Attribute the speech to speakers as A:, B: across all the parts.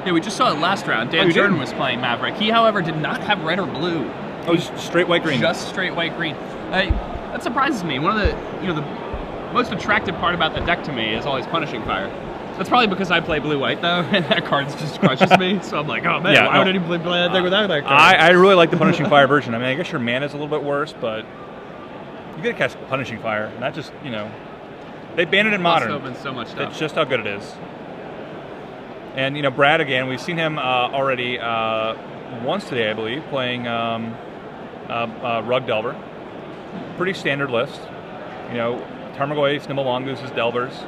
A: Yeah, we just saw it last round. Dan Jordan was playing Maverick. He, however, did not have red or blue.
B: Oh, just straight white-green.
A: Just straight white-green. That surprises me. One of the, the most attractive part about the deck to me is always Punishing Fire. That's probably because I play blue-white, though, and that card just crushes me. So I'm like, oh, man, why would anybody play that deck without that card?
B: I really like the Punishing Fire version. I mean, I guess your mana's a little bit worse, but you get to cast Punishing Fire, not just, they banned it in Modern.
A: Opens so much stuff.
B: It's just how good it is. And, Brad, again, we've seen him already once today, I believe, playing Rug Delver. Pretty standard list. Tarmogoyfs, Nimble Mongooses, Delvers.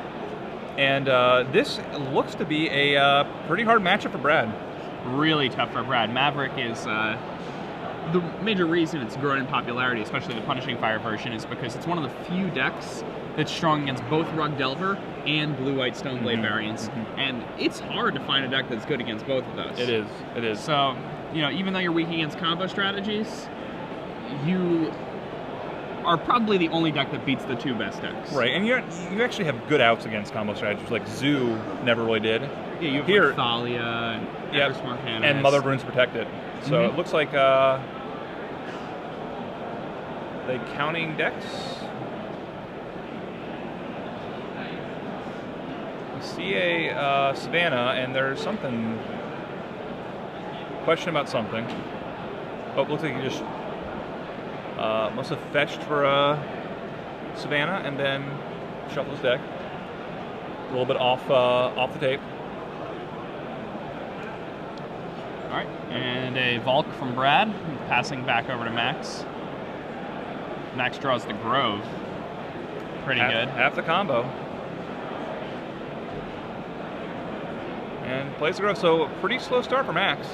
B: And this looks to be a pretty hard matchup for Brad.
A: Really tough for Brad. Maverick is the major reason it's grown in popularity, especially the Punishing Fire version, is because it's one of the few decks that's strong against both Rug Delver and blue-white Stoneblade variants. And it's hard to find a deck that's good against both of those.
B: It is. It is.
A: So, even though you're weak against combo strategies, you are probably the only deck that beats the two best decks.
B: Right, and you actually have good outs against combo strategies, like Zoo never really did.
A: Yeah, you have like Thalia and Eversmart Hannes.
B: And Mother of Runes Protected. So it looks like they counting decks. You see a Savannah, and there's something, question about something. Oh, it looks like you just must have fetched for Savannah and then shuffle his deck. A little bit off the tape.
A: All right, and a Valk from Brad, passing back over to Max. Max draws the Grove. Pretty good.
B: Half the combo. And plays the Grove, so a pretty slow start for Max.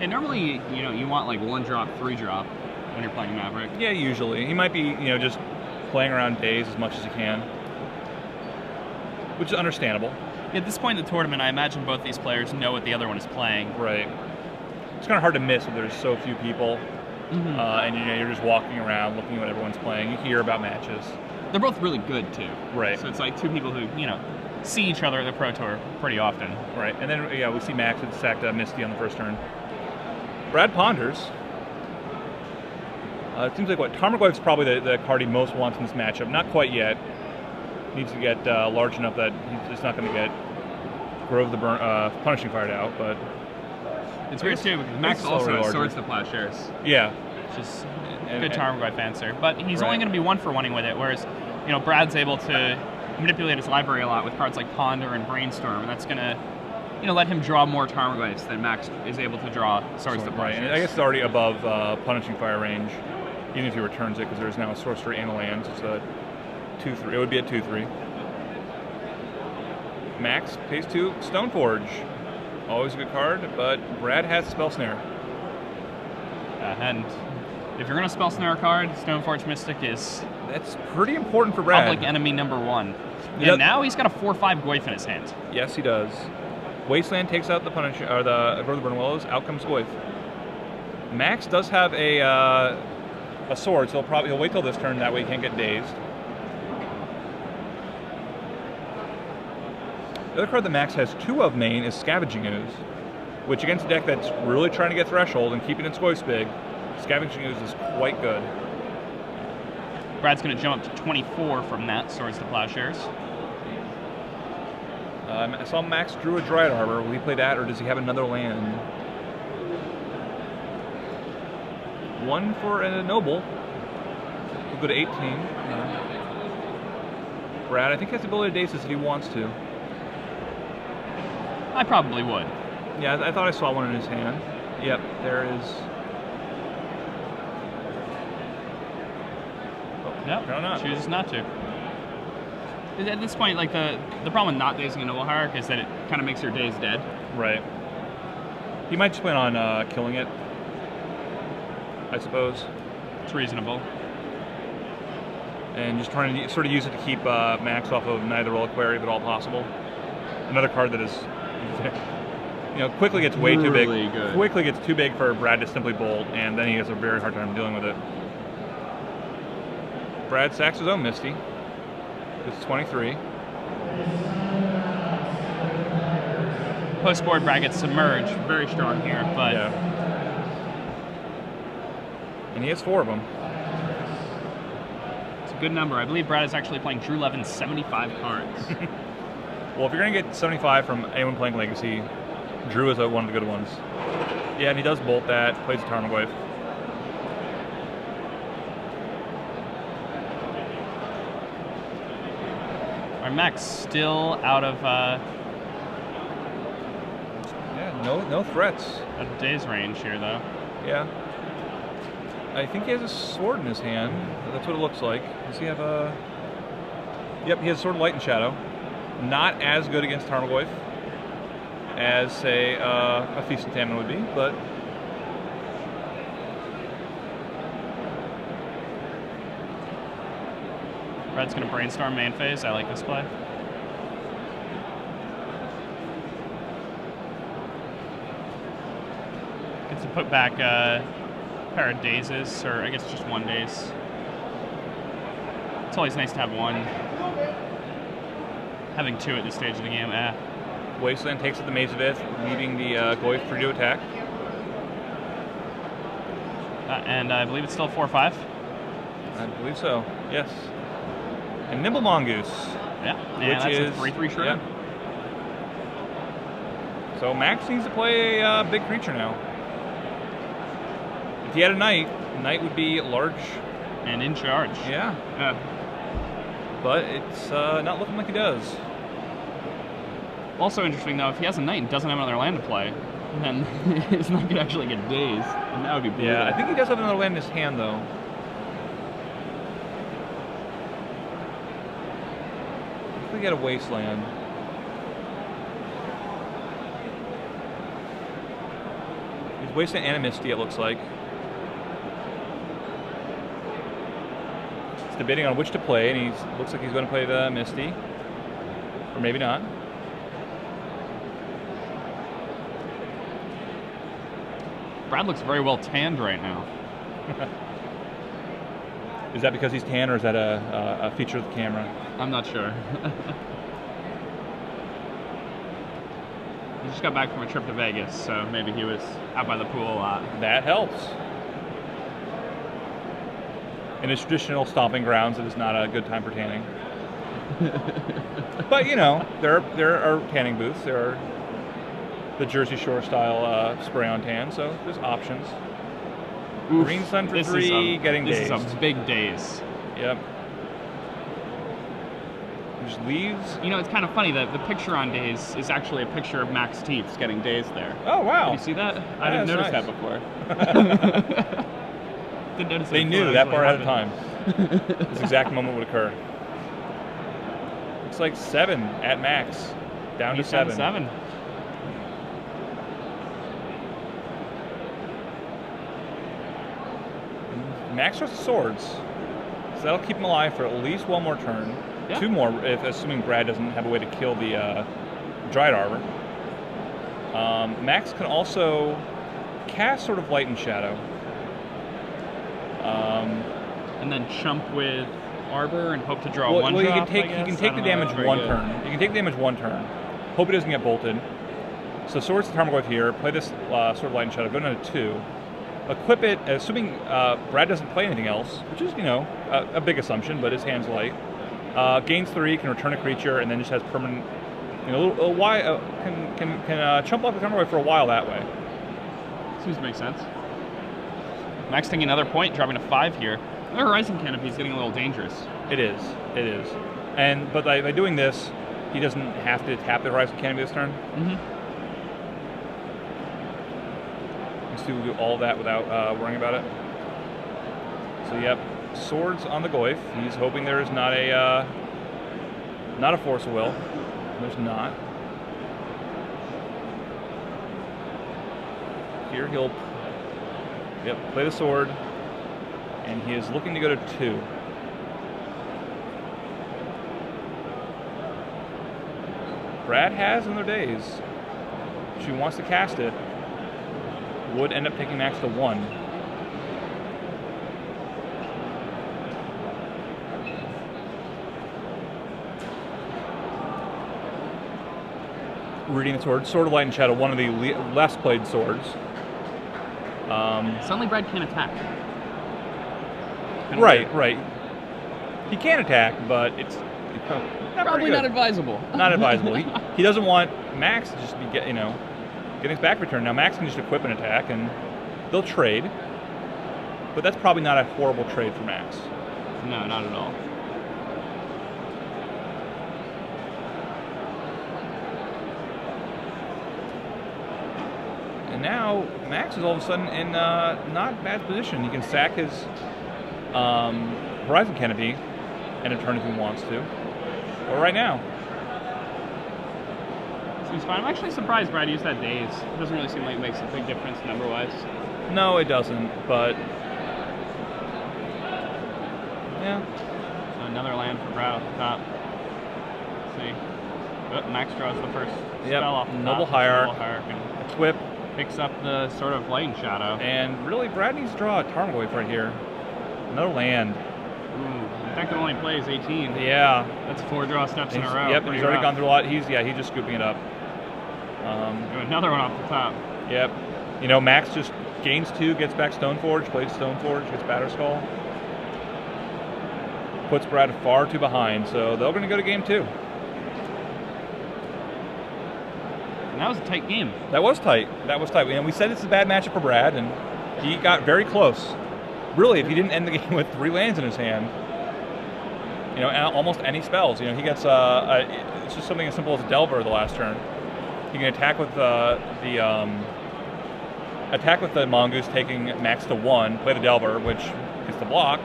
A: And normally, you want like 1-drop, 3-drop when you're playing Maverick.
B: Yeah, usually. He might be, just playing around days as much as he can, which is understandable.
A: At this point in the tournament, I imagine both these players know what the other one is playing.
B: Right. It's kind of hard to miss when there's so few people, and you're just walking around looking at what everyone's playing. You hear about matches.
A: They're both really good too.
B: Right.
A: So it's like two people who see each other at the Pro Tour pretty often.
B: Right. And then we see Max had sacked Misty on the first turn. Brad ponders. It seems like Tarmogoyf's probably the card he most wants in this matchup. Not quite yet. Needs to get large enough that he's just not going to get Grove the Punishing Fired out, but
A: it's weird too because Max also has Swords to Plowshares.
B: Yeah,
A: just good Tarmogoyf answer. But he's only going to be 1-for-1ing with it, whereas Brad's able to manipulate his library a lot with cards like Ponder and Brainstorm, and that's going to let him draw more Tarmogoyfs than Max is able to draw Swords to Plowshares.
B: Right, and I guess it's already above Punishing Fire range, even if he returns it, because there's now a Sorcery and a land. So it's a 2-3. It would be a 2-3. Max pays 2 Stoneforge. Always a good card, but Brad has Spell Snare.
A: And if you're going to Spell Snare a card, Stoneforge Mystic is...
B: That's pretty important for Brad.
A: Public enemy #1. And now he's got a 4/5 Goyf in his hand.
B: Yes, he does. Wasteland takes out the Punisher, or the Grove of the Burning Willows. Out comes Goyf. Max does have a sword, so he'll wait till this turn. That way he can't get dazed. The other card that Max has 2 of main is Scavenging Ooze, which against a deck that's really trying to get Threshold and keeping its Goyfs big, Scavenging Ooze is quite good.
A: Brad's going to jump up to 24 from that, Swords to Plowshares.
B: I saw Max drew a Dryad Arbor. Will he play that, or does he have another land? 1 for a Noble. We'll go to 18. Brad, I think he has the ability to daze this if he wants to.
A: I probably would.
B: Yeah, I thought I saw one in his hand. Yep, there is.
A: Nope, chooses not to. At this point, like the problem with not dazing a Noble Hierarch is that it kind of makes your daze dead.
B: Right. He might just plan on killing it, I suppose.
A: It's reasonable.
B: And just trying to sort of use it to keep Max off of neither Reliquary, if at all possible. Another card that is, quickly gets way too big.
A: Good.
B: Quickly gets too big for Brad to simply bolt, and then he has a very hard time dealing with it. Brad sacks his own Misty. It's 23.
A: Post-board Brad gets Submerge, very strong here, but
B: Yeah. And he has 4 of them.
A: it's a good number. I believe Brad is actually playing Drew Levin's 75 cards.
B: Well, if you're going to get 75 from anyone playing Legacy, Drew is one of the good ones. Yeah, and he does bolt that, plays a Tarmogoyf.
A: Our Max still out of
B: No threats.
A: Days range here, though.
B: Yeah. I think he has a sword in his hand. That's what it looks like. Does he have a... Yep, he has Sword of Light and Shadow. Not as good against Tarmogoyf as, say, a Feast and Famine would be, but...
A: Brad's going to Brainstorm main phase. I like this play. Gets to put back a pair of Dazes, or I guess just 1 Daze. It's always nice to have 1. Having 2 at this stage of the game,
B: Wasteland takes it the Maze of Ith, leaving the Goyf free to attack.
A: And I believe it's still 4-5.
B: I believe so, yes. And Nimble Mongoose.
A: Yeah,
B: which
A: that's
B: is
A: a 3/3 shred.
B: Yeah. So Max needs to play a big creature now. If he had a Knight would be large.
A: And in charge.
B: Yeah. But it's not looking like he does.
A: Also interesting, though, if he has a Knight and doesn't have another land to play, then he's not going to actually get dazed. And that would be brutal.
B: Yeah, I think he does have another land in his hand, though. I think he had a Wasteland. He's Wasteland and a Misty, it looks like. He's debating on which to play, and he looks like he's going to play the Misty. Or maybe not.
A: Brad looks very well tanned right now.
B: Is that because he's tan, or is that a feature of the camera?
A: I'm not sure. He just got back from a trip to Vegas, so maybe he was out by the pool a lot.
B: That helps. In his traditional stomping grounds, it is not a good time for tanning. But, you know, there are tanning booths. There are the Jersey Shore style spray-on tan, so there's options.
A: Oof,
B: Green Sun for 3, getting dazed.
A: This is a big daze.
B: Yep. Just leaves.
A: You know, it's kind of funny that the picture on daze is actually a picture of Max Teeths getting dazed there.
B: Oh, wow.
A: Did you see that? I didn't notice
B: nice.
A: that before. Didn't notice
B: They
A: it
B: knew
A: before
B: that
A: it
B: far ahead of
A: happened.
B: time. This exact moment would occur. Looks like 7 at max. Down to 7.
A: 7.
B: Max throws swords. So that'll keep him alive for at least 1 more turn.
A: Yeah.
B: 2 more, if assuming Brad doesn't have a way to kill the Dried Arbor. Max can also cast Sword of Light and Shadow.
A: And then chump with Arbor and hope to draw one
B: well,
A: drop,
B: he can take the damage 1 turn. You can take the damage 1 turn. Hope he doesn't get bolted. So Swords to Tarmogoyf here. Play this Sword of Light and Shadow. Go down to 2. Equip it, assuming Brad doesn't play anything else, which is, you know, a big assumption, but his hand's light. Gains 3, can return a creature, and then just has permanent, you know, can chump off the Tarmogoyf for a while that way.
A: Seems to make sense. Max taking another point, dropping to 5 here. The Horizon Canopy is getting a little dangerous.
B: It is. But by doing this, he doesn't have to tap the Horizon Canopy this turn.
A: Mm-hmm.
B: To do all that without worrying about it. So yep, swords on the Goyf. He's hoping there is not a Force of Will. There's not. Here he'll play the sword, and he is looking to go to 2. Brad has Another Daze. She wants to cast it. Would end up taking Max to 1. reading the sword. Sword of Light and Shadow, one of the less played swords.
A: Suddenly Brad can't attack.
B: Right. He can attack, but it's
A: probably not advisable.
B: Not advisable. He doesn't want Max to just be getting his back return. Now Max can just equip an attack and they'll trade, but that's probably not a horrible trade for Max.
A: No, not at all.
B: And now Max is all of a sudden in not bad position. He can sack his Horizon Canopy and a turn if he wants to. But right now,
A: seems fine. I'm actually surprised Brad used that daze. It doesn't really seem like it makes a big difference number-wise.
B: No, it doesn't, but yeah.
A: So another land for Brad off the top. Let's see. Oh, Max draws the first spell off the top.
B: Noble Hierarch.
A: Noble Hierarch and
B: Equip.
A: Picks up the sort of Light and Shadow.
B: And really, Brad needs to draw a Tarmogoyf right here. Another land.
A: Ooh, the deck that only plays 18.
B: Yeah.
A: That's 4 draw steps in a row.
B: Yep, and he's already gone through a lot. He's just scooping it up.
A: Another one off the top.
B: Yep. Max just gains 2, gets back Stoneforge, plays Stoneforge, gets Batterskull. Puts Brad far too behind, so they're going to go to game 2.
A: And that was a tight game.
B: That was tight. We said it's a bad matchup for Brad, and he got very close. Really, if he didn't end the game with 3 lands in his hand, almost any spells. He gets it's just something as simple as a Delver the last turn. He can attack with the Mongoose, taking Max to 1, play the Delver, which gets the block.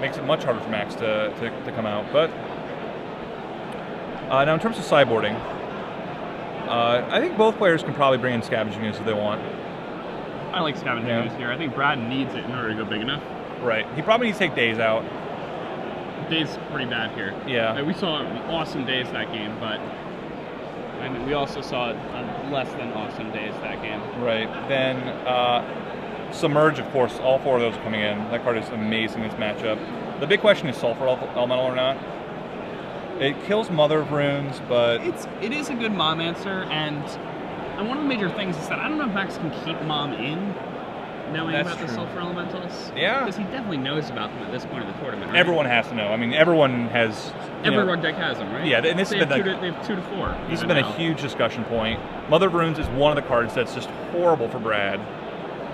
B: Makes it much harder for Max to come out. But now in terms of sideboarding, I think both players can probably bring in Scavenging Ooze if they want.
A: I like Scavenging Ooze here. I think Brad needs it in order to go big enough.
B: Right. He probably needs to take Daze out.
A: Daze pretty bad here.
B: Yeah.
A: We saw awesome Daze that game, but we also saw less than awesome Daze that game.
B: Right. Then Submerge, of course, all 4 of those are coming in. That card is amazing, this matchup. The big question is Sulfur Elemental or not. It kills Mother of Runes, but
A: it is a good Mom answer, and one of the major things is that I don't know if Max can keep Mom in, knowing about the Sulfur Elementals.
B: Yeah.
A: Because he definitely knows about them at this point of the tournament, right?
B: Everyone has to know. I mean, everyone has...
A: Every rug deck has them, right?
B: Yeah, and this
A: they
B: has been
A: have 2 to 4.
B: This has been a huge discussion point. Mother of Runes is one of the cards that's just horrible for Brad.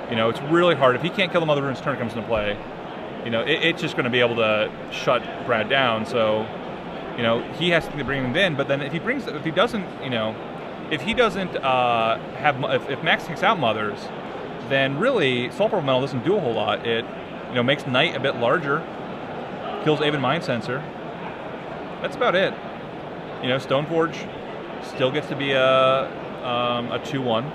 B: It's really hard. If he can't kill the Mother of Runes turn it comes into play, it's just going to be able to shut Brad down. So, he has to bring him in. But then if he doesn't if Max takes out Mothers, then really Sulfur Elemental doesn't do a whole lot. It makes Knight a bit larger, kills Aven Mind Sensor. That's about it. Stoneforge still gets to be a 2/1.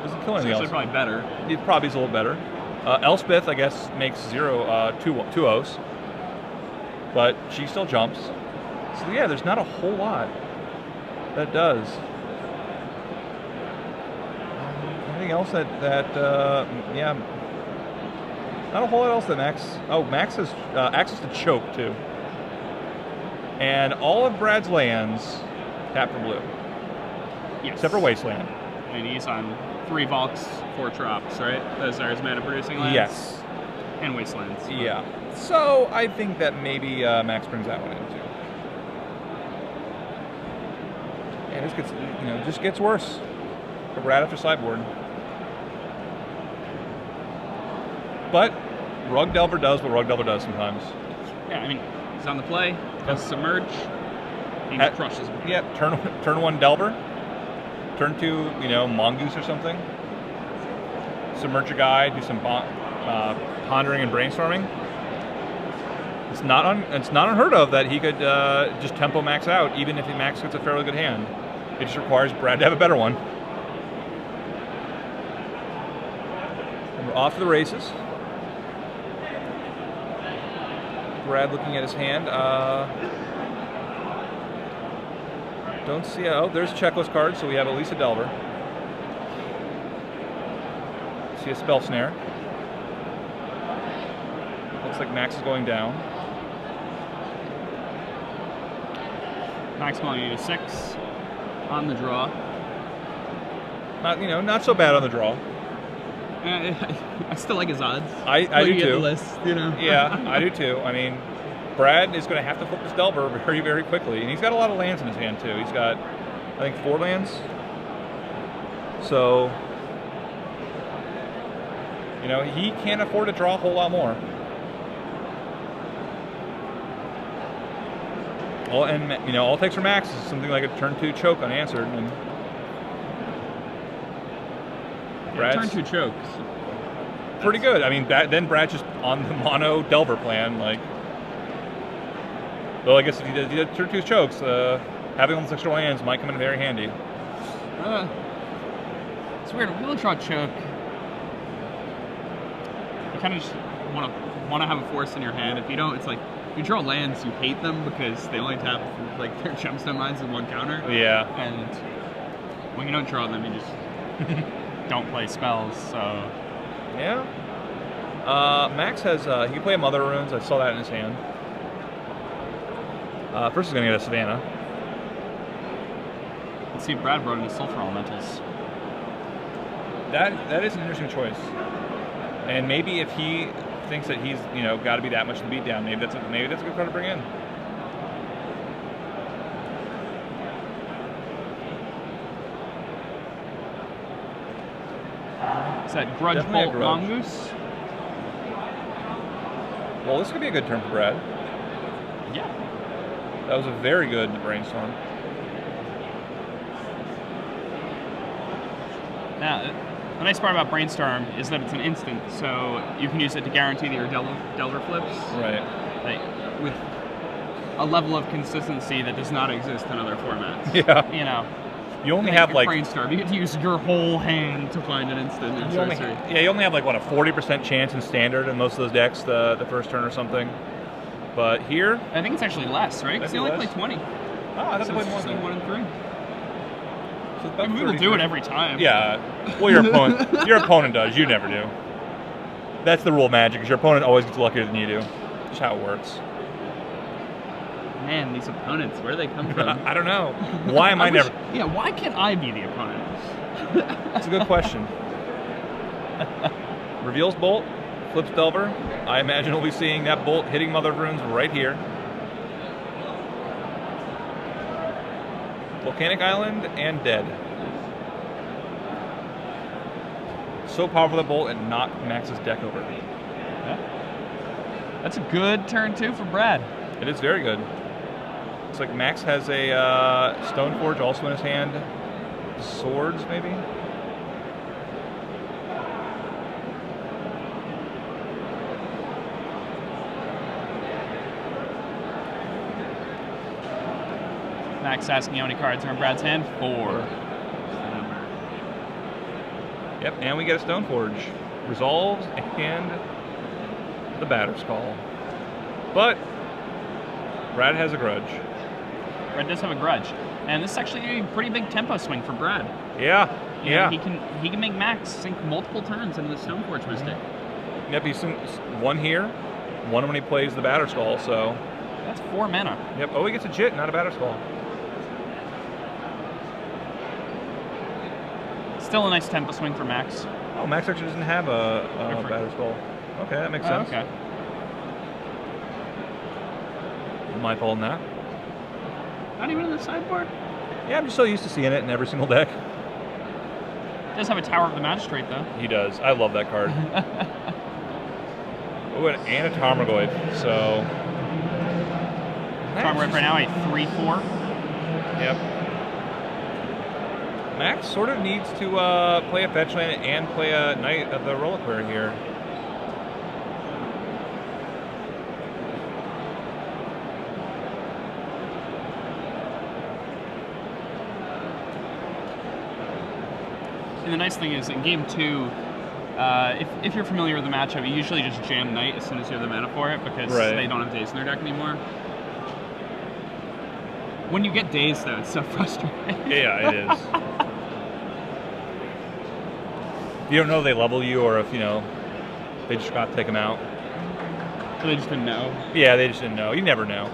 B: Doesn't kill anything else.
A: Probably better.
B: It probably is a little better. Elspeth, I guess, makes 2/0s, but she still jumps. So yeah, there's not a whole lot that does. Anything else that not a whole lot else that Max. Oh, Max has access to Choke too, and all of Brad's lands tap for blue.
A: Yes.
B: Except for Wasteland.
A: And he's on 3 Valks, 4 Trops, right? Those are his mana producing lands.
B: Yes.
A: And Wastelands.
B: Yeah. So I think that maybe Max brings that one in too. And this gets just gets worse for Brad after sideboard. But Rug Delver does what Rug Delver does sometimes.
A: Yeah, I mean, he's on the play, does Submerge, he crushes him.
B: Yeah, turn 1 Delver, turn 2, Mongoose or something. Submerge a guy, do some pondering and brainstorming. It's not unheard of that he could just tempo Max out, even if Max gets a fairly good hand. It just requires Brad to have a better one. And we're off to the races. Brad looking at his hand. Don't see. Oh, there's a checklist card, so we have at least a Delver. See a Spell Snare. Looks like Max is going down.
A: Max going to 6. on the draw.
B: Not so bad on the draw.
A: I still like his odds.
B: I do too.
A: The list,
B: Yeah, I do too. I mean, Brad is going to have to flip this Delver very, very quickly, and he's got a lot of lands in his hand too. He's got, I think, 4 lands. So, he can't afford to draw a whole lot more. All it takes for Max is something like a turn 2 choke unanswered, and
A: turn 2 chokes.
B: Pretty good. I mean, then Brad's just on the mono Delver plan. Well, I guess if he did turn 2 chokes, having all those extra lands might come in very handy.
A: It's weird. When people draw choke, you kind of just want to have a force in your hand. If you don't, it's like if you draw lands, you hate them because they only tap their gemstone mines in 1 counter.
B: Yeah.
A: And when you don't draw them, you just don't play spells. So
B: yeah. Max has he can play Mother Runes. I saw that in his hand. First, he's going to get a Savannah.
A: Let's see if Brad brought in Sulfur Elementals.
B: That is an interesting choice. And maybe if he thinks that he's got to be that much to beat down, maybe that's a good card to bring in.
A: Is that Grudge
B: Definitely
A: Bolt Mongoose?
B: Well, this could be a good turn for Brad.
A: Yeah.
B: That was a very good brainstorm.
A: Now, the nice part about Brainstorm is that it's an instant, so you can use it to guarantee that your Delver flips.
B: Right.
A: With a level of consistency that does not exist in other formats.
B: Yeah. You only have
A: Brainstorm. You get to use your whole hand to find an instant in Sorcery.
B: You only have a 40% chance in Standard in most of those decks the first turn or something. But here,
A: I think it's actually less, right? Because they only play 20.
B: Oh, I thought they played more than
A: 1 and 3.
B: So
A: People do it every time.
B: Yeah. Well, your opponent does. You never do. That's the rule of Magic. Is your opponent always gets luckier than you do. That's how it works.
A: Man, these opponents, where do they come from?
B: I don't know. Why am I never?
A: Yeah, why can't I be the opponent?
B: That's a good question. Reveals Bolt, flips Delver. I imagine we'll be seeing that Bolt hitting Mother of Runes right here. Volcanic Island and dead. So powerful that Bolt and knocked Max's deck over.
A: Yeah. That's a good turn 2 for Brad.
B: It is very good. Looks like Max has a Stoneforge also in his hand. Swords, maybe?
A: Max asking how many cards are in Brad's hand. 4.
B: Yep, and we get a Stoneforge. Resolves and the Batter's Call. But Brad has a grudge.
A: Brad does have a grudge. And this is actually a pretty big tempo swing for Brad.
B: Yeah, yeah.
A: He can make Max sink multiple turns into the Stoneforge Mystic.
B: Yep, he's one here, one when he plays the Batter's Call, so...
A: That's 4 mana.
B: Yep, oh, he gets a Jit, not a Batter's Call.
A: Still a nice tempo swing for Max.
B: Oh, Max actually doesn't have a Batter's Call. Okay, that makes sense.
A: Okay.
B: My fault in that.
A: Not even in the sideboard?
B: Yeah, I'm just so used to seeing it in every single deck.
A: Does have a Tower of the Magistrate, though.
B: He does. I love that card. Oh, and a Tarmogoyf, so...
A: Tarmogoyf right now, a 3/4.
B: Yep. Max sort of needs to play a fetch land and play a Knight of the Reliquary here.
A: And the nice thing is, in game 2, if you're familiar with the matchup, you usually just jam Knight as soon as you have the mana for it, because they don't have Daze in their deck anymore. When you get Daze, though, it's so frustrating.
B: Yeah, it is. You don't know if they level you or if, they just got to take them out.
A: So they just didn't know?
B: Yeah, they just didn't know. You never know.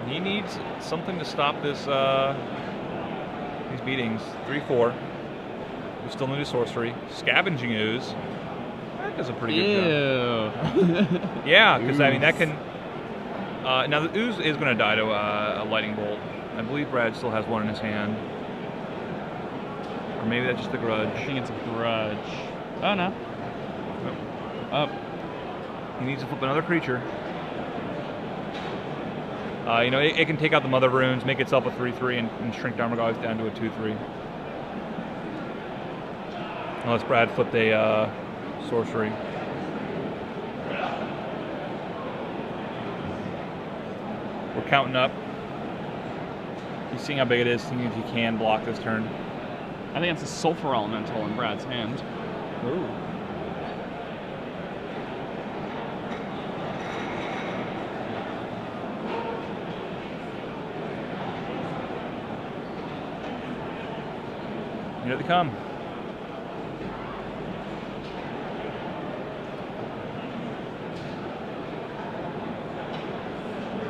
B: He needs something to stop this these beatings. 3-4. We still need a sorcery. Scavenging Ooze. That does a pretty good job. Yeah, because I mean that can. Now the Ooze is going to die to a lightning bolt. I believe Brad still has one in his hand. Or maybe that's just a grudge.
A: I think it's a grudge. Oh no. Oh.
B: He needs to flip another creature. You know, it can take out the Mother Runes, make itself a 3/3, and shrink Darmagog down to a 2/3. Unless Brad flipped a sorcery. We're counting up. He's seeing how big it is, seeing if he can block this turn.
A: I think it's a Sulfur Elemental in Brad's hand.
B: Ooh. Here they come.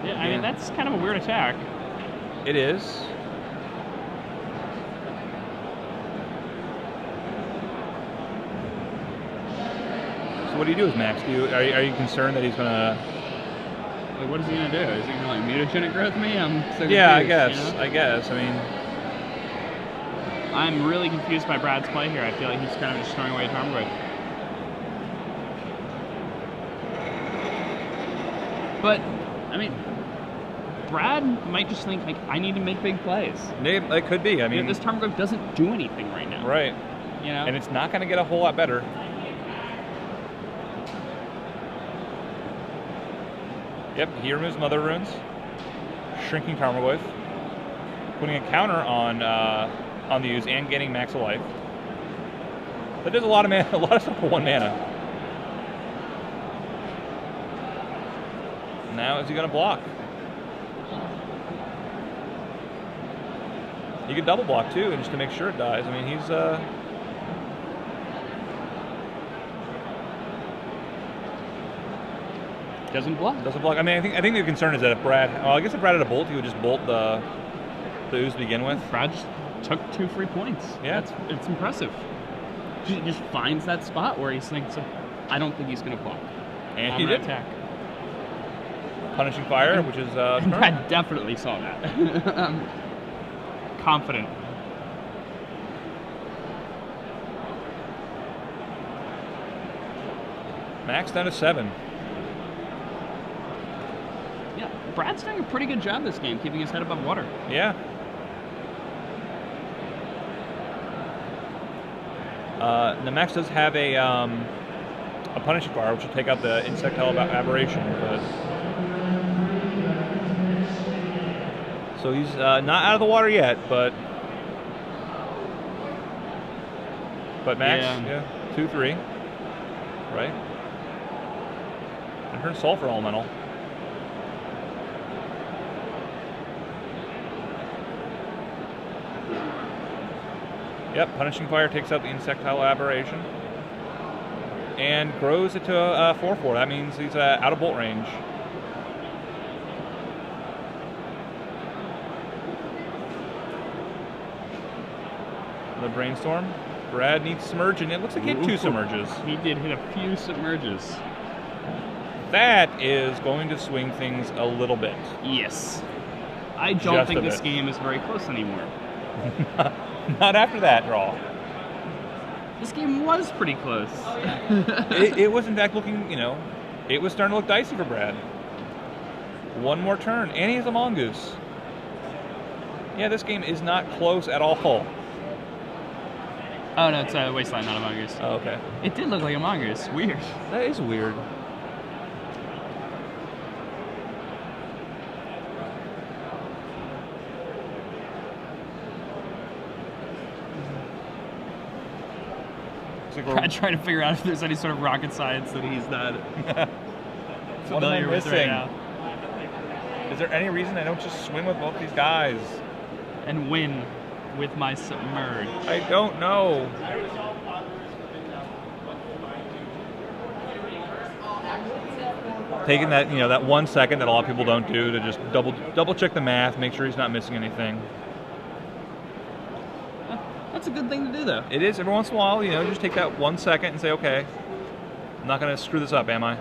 A: Yeah, I mean, that's kind of a weird attack.
B: It is. So what do you do with Max? Are you concerned that he's gonna?
A: Like, what is he gonna do? Is he gonna like mutagenic growth me? I'm so confused,
B: yeah, I guess.
A: You know?
B: I guess. I mean,
A: I'm really confused by Brad's play here. I feel like he's kind of just throwing away Tarmogoyf. But I mean, Brad might just think like I need to make big plays.
B: it could be. I mean,
A: this Tarmogoyf doesn't do anything right now.
B: right.
A: You know,
B: And it's not going to get a whole lot better. Yep, he removes Mother Runes, shrinking Tarmogoyf, putting a counter on the use and getting max of life. That does a lot of mana, a lot of stuff for 1 mana. Now is he going to block? He could double block too, and just to make sure it dies. I mean, he's
A: doesn't block.
B: doesn't block. I mean, I think the concern is that if Brad, well, I guess if Brad had a bolt, he would just bolt the ooze to begin with.
A: Brad just took 2 free points.
B: Yeah,
A: it's impressive. He just finds that spot where he thinks, I don't think he's going to block.
B: And
A: I'm
B: he
A: gonna
B: did.
A: attack.
B: Punishing Fire, which is
A: And Brad definitely saw that. I'm confident.
B: Max down to 7.
A: Yeah, Brad's doing a pretty good job this game, keeping his head above water.
B: Yeah. The Max does have a Punishing Fire, which will take out the Insectile Aberration, but so he's not out of the water yet, but Max, yeah 2/3, right? And her Sulfur Elemental. Yep, Punishing Fire takes out the Insectile Aberration and grows it to a 4/4. That means he's out of bolt range. The Brainstorm. Brad needs Submerge, and it looks like he had 2 Submerges.
A: He did hit a few Submerges.
B: That is going to swing things a little bit.
A: Yes. I don't think this game is very close anymore.
B: Not after that draw.
A: This game was pretty close.
B: it was in fact looking, it was starting to look dicey for Brad. 1 more turn, and he has a Mongoose. Yeah, this game is not close at all.
A: Oh no, it's a Wasteland, not a Mongoose.
B: Oh, okay.
A: It did look like a Mongoose. Weird.
B: That is weird.
A: I'm trying to figure out if there's any sort of rocket science that he's not familiar with right now.
B: Is there any reason I don't just swim with both these guys?
A: And win with my Submerge?
B: I don't know. taking that, you know, that 1 second that a lot of people don't do to just double check the math, make sure he's not missing anything.
A: That's a good thing to do, though.
B: It is every once in a while, you know, just take that 1 second and say, okay, I'm not going to screw this up, am I?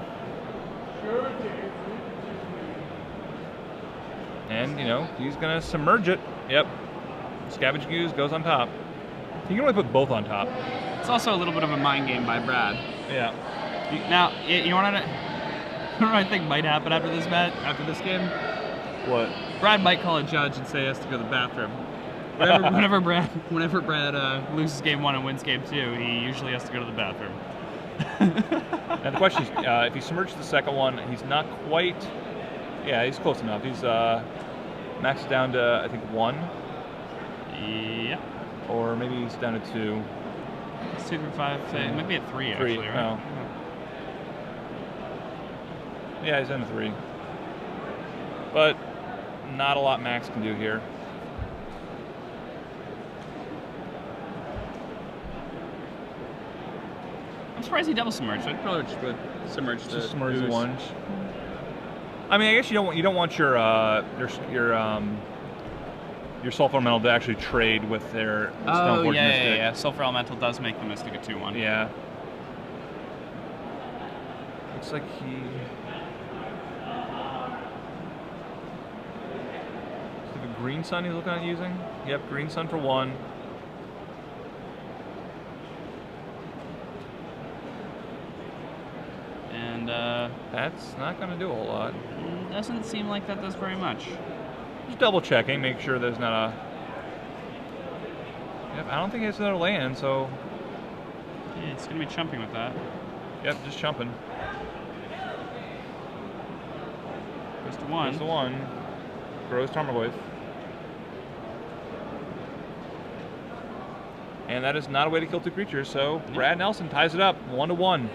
B: And, you know, he's going to submerge it. Yep. Scavenge Goose goes on top. You can only put both on top.
A: It's also a little bit of a mind game by Brad.
B: Yeah.
A: Now, you want to know what I think might happen after this game?
B: What?
A: Brad might call a judge and say he has to go to the bathroom. Whenever Brad loses game 1 and wins game 2, he usually has to go to the bathroom.
B: Now the question is, if he submerges the second one, he's not quite. Yeah, he's close enough. He's maxed down to, I think, 1.
A: Yeah.
B: Or maybe he's down to 2.
A: It's 2 through 5. It might be at 3 actually, right?
B: No. Yeah, he's down to 3. But not a lot Max can do here.
A: I'm surprised he double submerged. I'd probably just would submerge the
B: submerge the
A: ooze.
B: ones. I mean, I guess you don't want your sulfur elemental to actually trade with their Stoneforge Mystic.
A: Yeah. Sulfur elemental does make the Mystic a 2/1.
B: Yeah. Looks like he. Is it a green sun he's looking at using? Yep, green sun for 1.
A: And
B: that's not going to do a whole lot.
A: Doesn't seem like that does very much.
B: Just double checking, make sure there's not a. Yep, I don't think it's another land, so.
A: Yeah, it's going to be chumping with that.
B: Yep, just chumping.
A: Goes to 1.
B: Goes to 1. Grows Tarmogoyf. And that is not a way to kill 2 creatures, so Brad Nelson ties it up 1-1.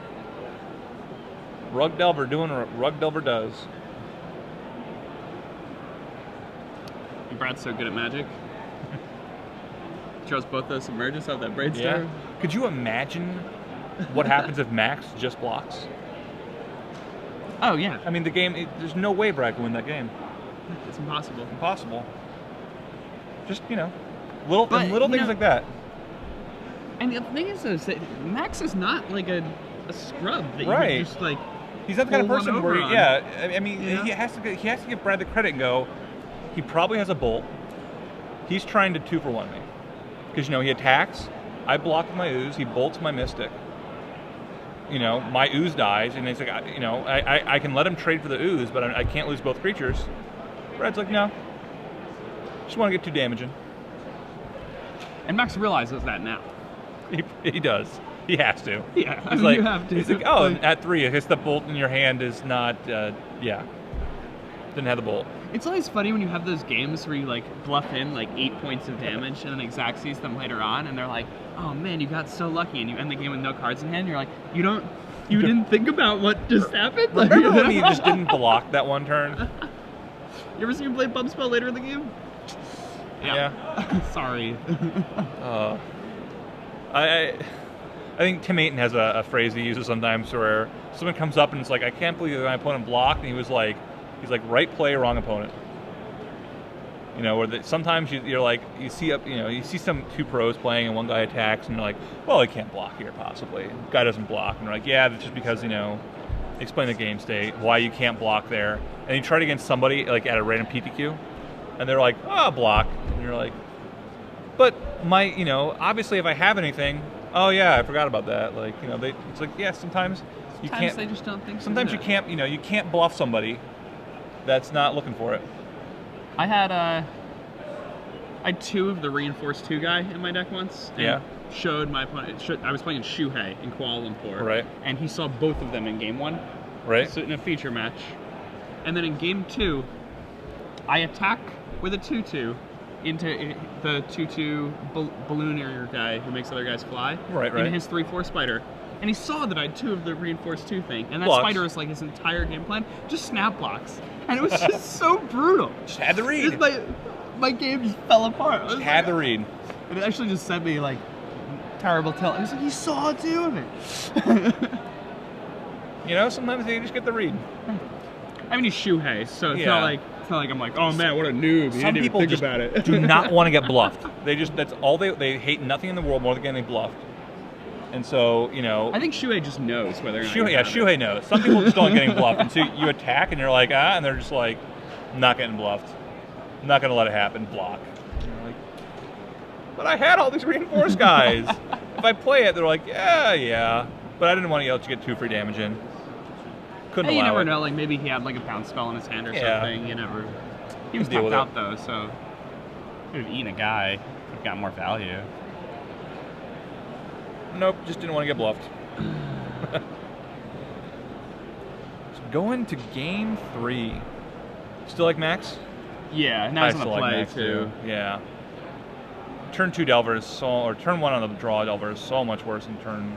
B: Rug Delver doing what Rug Delver does.
A: Brad's so good at Magic. Draws both those submerges off that Braidstorm.
B: Yeah. Could you imagine what happens if Max just blocks?
A: Oh, yeah.
B: I mean, the game, there's no way Brad can win that game.
A: It's impossible.
B: Impossible. Just, you know, little things like that.
A: And the thing is, though, Max is not like a scrub that you
B: Right.
A: can just like.
B: He's not the kind of person where,
A: on.
B: I mean, he has to give Brad the credit and go. He probably has a bolt. He's trying to 2-for-1 me, because you know he attacks. I block with my ooze. He bolts my mystic. You know, my ooze dies, and he's like, you know, I can let him trade for the ooze, but I can't lose both creatures. Brad's like, no. Just want to get 2 damage in.
A: And Max realizes that now.
B: He does. He has to.
A: Yeah,
B: He's like,
A: you have to.
B: He's like, oh, at 3, I guess the bolt in your hand is not. Yeah. Didn't have the bolt.
A: It's always funny when you have those games where you like bluff in like 8 points of damage and then Exact sees them later on and they're like, oh man, you got so lucky, and you end the game with no cards in hand. You're like, you didn't think about what just happened?
B: Remember when he just didn't block that one turn?
A: You ever see him play Bump Spell later in the game?
B: Yeah.
A: Sorry.
B: I think Tim Ayton has a phrase he uses sometimes where someone comes up and it's like, I can't believe that my opponent blocked, and he's like, right play, wrong opponent. You know, where sometimes you're like, you see some 2 pros playing and one guy attacks and you're like, well, he can't block here possibly. The guy doesn't block, and you're like, yeah, that's just because, you know, explain the game state, why you can't block there. And you try it against somebody like at a random PTQ, and they're like, oh, block, and you're like, but you know, obviously if I have anything, oh yeah, I forgot about that. Like, you know, it's like, yeah, sometimes you can't.
A: They just don't think so.
B: Sometimes you can't, you know, you can't bluff somebody that's not looking for it.
A: I had 2 of the Reinforced 2 guy in my deck once. And showed my opponent. I was playing in Shuhei in Kuala Lumpur.
B: Right.
A: And he saw both of them in game 1.
B: Right.
A: So in a feature match. And then in game 2, I attack with a 2/2 into the 2/2 ballooner guy who makes other guys fly.
B: Right.
A: Into his 3/4 spider. And he saw that I had 2 of the Reinforced 2 thing. And that
B: Blocks.
A: spider is like his entire game plan. Just snap blocks. And it was just so brutal.
B: Just had the read.
A: My game just fell apart.
B: Just had the read.
A: And it actually just sent me like terrible tell. It was like, he saw 2 of it.
B: You know, sometimes they just get the read.
A: I mean, he's Shuhei, so it's
B: Yeah.
A: not like I'm like, oh man, what a noob. He
B: Some
A: didn't even
B: people
A: think
B: just
A: about it.
B: do not want to get bluffed. That's all they hate nothing in the world more than getting bluffed. And so, you know,
A: I think Shuhei just knows whether or not. you have it.
B: Shuhei knows. Some people just don't like getting bluffed, and so you attack, and you're like, and they're just like, not getting bluffed. I'm not gonna let it happen. Block. And you're like, but I had all these reinforced guys. If I play it, they're like, yeah. But I didn't want to let you get 2 free damage in. Couldn't
A: Hey, you
B: allow
A: never
B: it.
A: know. Like maybe he had like a pound spell in his hand or
B: Yeah.
A: something. You never. He was
B: Deal
A: tapped
B: with
A: out
B: it.
A: though, so could have eaten a guy. Could have got more value.
B: Nope, just didn't want to get bluffed. So going to game 3. Still like Max?
A: Yeah, now he's on the
B: still like
A: play
B: Max
A: too.
B: Yeah. Turn 2 Delver is or turn 1 on the draw Delver is so much worse than turn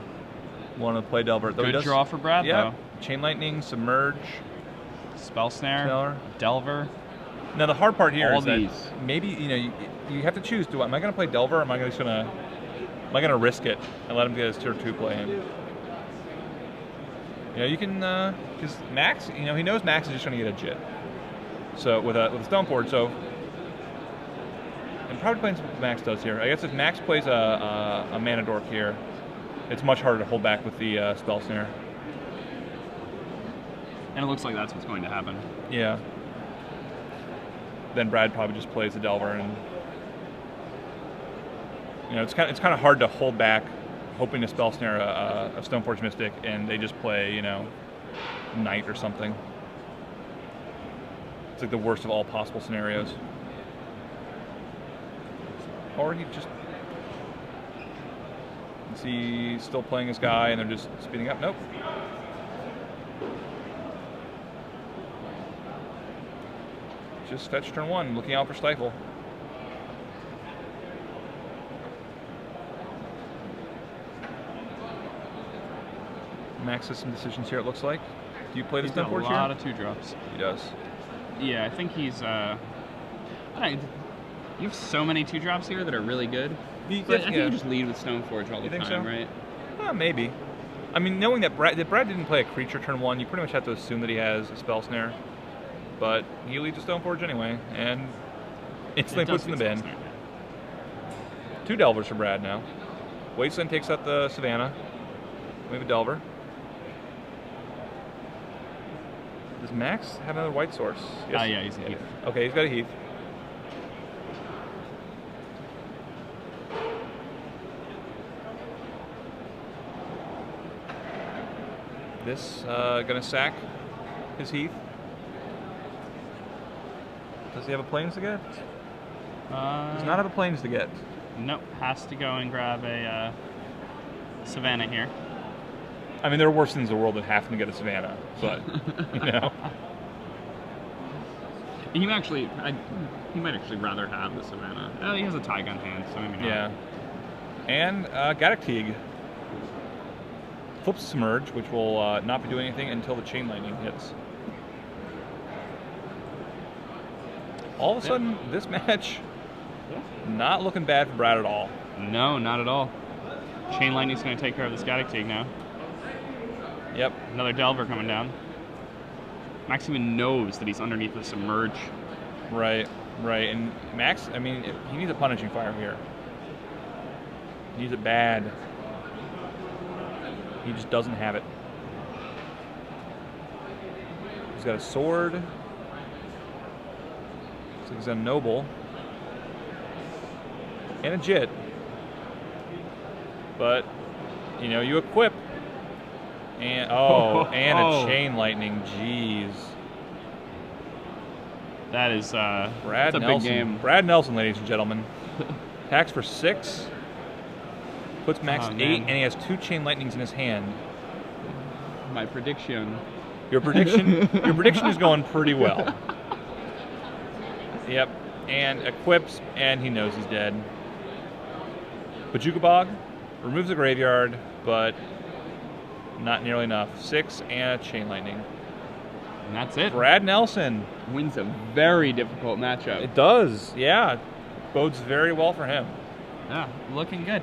B: 1 on the play Delver. Though he
A: Good
B: does,
A: draw for Brad
B: yeah.
A: though.
B: Chain Lightning, Submerge,
A: Spell Snare,
B: Snare.
A: Delver.
B: Now the hard part here
A: All
B: is that
A: these.
B: maybe you have to choose. Am I going to play Delver, or am I gonna risk it and let him get his tier 2 play in? You can because Max, he knows Max is just going to get a Jit. So with a Stoneforge, so and probably playing what Max does here. I guess if Max plays a Mana Dork here, it's much harder to hold back with the Spell Snare.
A: And it looks like that's what's going to happen.
B: Yeah. Then Brad probably just plays the Delver, and it's kind of hard to hold back, hoping to Spell Snare a Stoneforge Mystic, and they just play Knight or something. It's like the worst of all possible scenarios. Or he just is he still playing his guy, and they're just speeding up? Nope. Just fetch turn 1, looking out for Stifle. Max has some decisions here, it looks like. Do you play the
A: He's got a
B: Stoneforge here?
A: lot of 2-drops.
B: He does.
A: Yeah, I think he's. You have so many 2-drops here that are really good. But I think you just lead with Stoneforge all the
B: think
A: time,
B: so?
A: right?
B: Maybe. I mean, knowing that Brad didn't play a creature turn 1, you pretty much have to assume that he has a Spell Snare. But he leads with Stoneforge anyway, and instantly puts in the bin. 2 Delvers for Brad now. Wasteland takes out the Savannah. We have a Delver. Does Max have another white source? Yes.
A: Yeah, he's a Heath.
B: Okay, he's got a Heath. This gonna sack his Heath. Does he have a Plains to get? Does not have a Plains to get.
A: Nope, has to go and grab a Savannah here.
B: I mean, there are worse things in the world than having to get a Savannah, but
A: He might actually rather have the Savannah. He has a tie gun hand, so maybe not.
B: Yeah. And Gaddock Teague flips Submerge, which will not be doing anything until the Chain Lightning hits. All of a sudden, this match, not looking bad for Brad at all.
A: No, not at all. Chain Lightning's going to take care of this Gaddock Teague now.
B: Yep.
A: Another Delver coming down. Max even knows that he's underneath the Submerge.
B: Right. And Max, I mean, he needs a Punishing Fire here. He needs it bad. He just doesn't have it. He's got a sword. Looks like he's got a Noble. And a Jit. But, you equip. And a Chain Lightning. Jeez.
A: That is
B: Brad
A: that's a
B: Nelson.
A: big game.
B: Brad Nelson, ladies and gentlemen. Attacks for 6. Puts Max at 8,
A: man.
B: and he has 2 Chain Lightnings in his hand.
A: My prediction.
B: Your prediction is going pretty well. Yep. And equips, and he knows he's dead. Bajuka Bog removes the graveyard, but not nearly enough. 6 and a Chain Lightning.
A: And that's it.
B: Brad Nelson
A: Wins a very difficult matchup.
B: It does, yeah. Bodes very well for him.
A: Yeah, looking good.